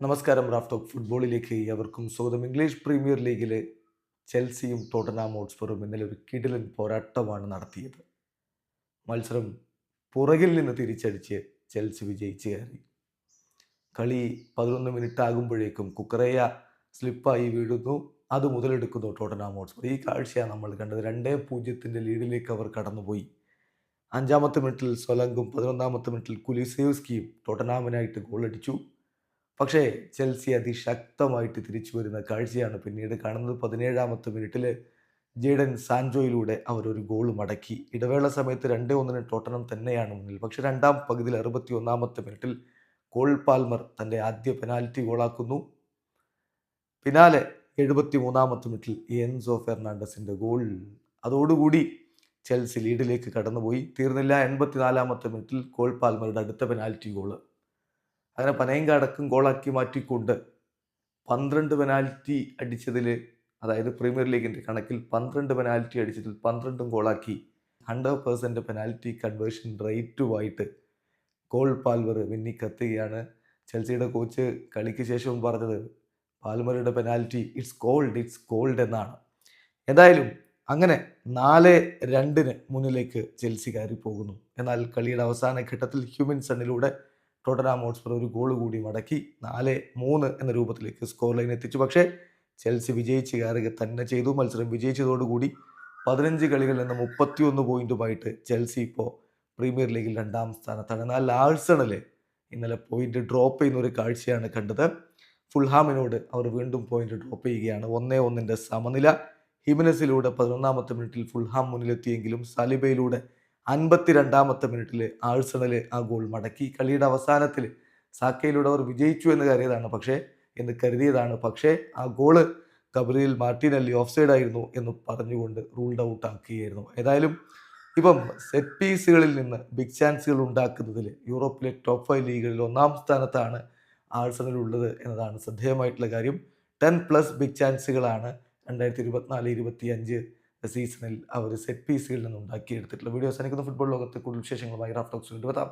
നമസ്കാരം. Raf talk ഫുട്ബോളിലേക്ക് അവർക്കും സ്വാഗതം. ഇംഗ്ലീഷ് പ്രീമിയർ ലീഗിലെ ചെൽസിയും ടോട്ടൻഹാം ഹോട്ട്സ്പറും ഇന്നലെ ഒരു കിടിലൻ പോരാട്ടമാണ് നടത്തിയത്. മത്സരം പുറകിൽ നിന്ന് തിരിച്ചടിച്ച് ചെൽസി വിജയിച്ച് കയറി. കളി 11 മിനിറ്റ് ആകുമ്പോഴേക്കും കുക്കറേയ സ്ലിപ്പായി വീഴുന്നു. അത് മുതലെടുക്കുന്നു ടോട്ടൻഹാം ഹോട്ട്സ്പർ. ഈ കാഴ്ചയാണ് നമ്മൾ കണ്ടത്. 2-0 ലീഡിലേക്ക് അവർ കടന്നുപോയി. 5-ാമത്തെ മിനിറ്റിൽ സൊലങ്കും 11-ാമത്തെ മിനിറ്റിൽ കുലിസേവ്സ്കിയും ടോട്ടൻഹാമിനായിട്ട് ഗോളടിച്ചു. പക്ഷേ ചെൽസി അതിശക്തമായിട്ട് തിരിച്ചു വരുന്ന കാഴ്ചയാണ് പിന്നീട് കാണുന്നത്. 17-ാമത്തെ മിനിറ്റിൽ ജേഡൻ സാൻചോയിലൂടെ അവരൊരു ഗോൾ മടക്കി. ഇടവേള സമയത്ത് 2-1 ടോട്ടനം തന്നെയാണ് മുന്നിൽ. പക്ഷേ രണ്ടാം പകുതിയിൽ 61-ാമത്തെ മിനിറ്റിൽ കോൾ പാൽമർ തൻ്റെ ആദ്യ പെനാൽറ്റി ഗോളാക്കുന്നു. പിന്നാലെ 73-ാമത്തെ മിനിറ്റിൽ എൻസോ ഫെർണാണ്ടസിൻ്റെ ഗോൾ. അതോടുകൂടി ചെൽസി ലീഡിലേക്ക് കടന്നുപോയി. തീർന്നില്ല. 84-ാമത്തെ മിനിറ്റിൽ കോൾ പാൽമറുടെ അടുത്ത പെനാൽറ്റി ഗോൾ. അങ്ങനെ പനയങ്ക അടക്കം ഗോളാക്കി മാറ്റിക്കൊണ്ട് 12 പെനാൽറ്റി അടിച്ചതിൽ, അതായത് പ്രീമിയർ ലീഗിൻ്റെ കണക്കിൽ 12 പെനാൽറ്റി അടിച്ചതിൽ 12 ഗോളാക്കി 100% പെനാൽറ്റി കൺവേർഷൻ റേറ്റുമായിട്ട് കോൾ പാൽമർ മിന്നിക്കത്തുകയാണ്. ചെൽസിയുടെ കോച്ച് കളിക്ക് ശേഷവും പറഞ്ഞത് പാൽമറുടെ പെനാൽറ്റി ഇറ്റ്സ് കോൾഡ് എന്നാണ്. എന്തായാലും അങ്ങനെ 4-2 മുന്നിലേക്ക് ചെൽസി കയറി പോകുന്നു. എന്നാൽ കളിയുടെ അവസാന ഘട്ടത്തിൽ ഹ്യൂമിൻസണിലൂടെ ടോട്ടൻഹാം ഹോട്ട്സ്പർ ഒരു ഗോൾ കൂടി മടക്കി 4-3 എന്ന രൂപത്തിലേക്ക് സ്കോർ ലൈൻ എത്തിച്ചു. പക്ഷേ ചെൽസി വിജയിച്ച് കയറുക തന്നെ ചെയ്തു. മത്സരം വിജയിച്ചതോടുകൂടി 15 കളികളിൽ നിന്ന് 31 പോയിന്റുമായിട്ട് ചെൽസി ഇപ്പോൾ പ്രീമിയർ ലീഗിൽ 2-ാം സ്ഥാനത്താണ്. എന്നാൽ ആഴ്സണൽ ഇന്നലെ പോയിന്റ് ഡ്രോപ്പ് ചെയ്യുന്ന ഒരു കാഴ്ചയാണ് കണ്ടത്. ഫുൾഹാമിനോട് അവർ വീണ്ടും പോയിന്റ് ഡ്രോപ്പ് ചെയ്യുകയാണ്. 1-1 സമനില. ഹിമിനസിലൂടെ 11-ാമത്തെ മിനിറ്റിൽ ഫുൾഹാം മുന്നിലെത്തിയെങ്കിലും സാലിബയിലൂടെ 52-ാമത്തെ മിനിറ്റിൽ ആഴ്സണൽ ആ ഗോൾ മടക്കി. കളിയുടെ അവസാനത്തിൽ സാക്കയിലൂടെ അവർ വിജയിച്ചു എന്ന് കരുതിയതാണ്. പക്ഷേ ആ goal Gabriel Martinelli of side ആയിരുന്നു എന്ന് പറഞ്ഞുകൊണ്ട് റൂൾഡ് ഔട്ട് ആക്കുകയായിരുന്നു. ഏതായാലും ഇപ്പം സെറ്റ് പീസുകളിൽ നിന്ന് ബിഗ് ചാൻസുകൾ ഉണ്ടാക്കുന്നതിൽ യൂറോപ്പിലെ ടോപ്പ് 5 ലീഗുകളിൽ 1-ാം സ്ഥാനത്താണ് ആഴ്സണൽ ഉള്ളത് എന്നതാണ് ശ്രദ്ധേയമായിട്ടുള്ള കാര്യം. 10+ ബിഗ് ചാൻസുകളാണ് 2024-25 സീസണിൽ അവർ സെറ്റ് പീസുകളിൽ നിന്ന് ഉണ്ടാക്കിയെടുത്തിട്ടുള്ള. വീഡിയോ അവസാനിക്കുന്ന ഫുട്ബോൾ ലോകത്തെ കൂടുതൽ വിശേഷങ്ങളുമായി റാഫ് ടോക്സ് കൊണ്ടുവരാം.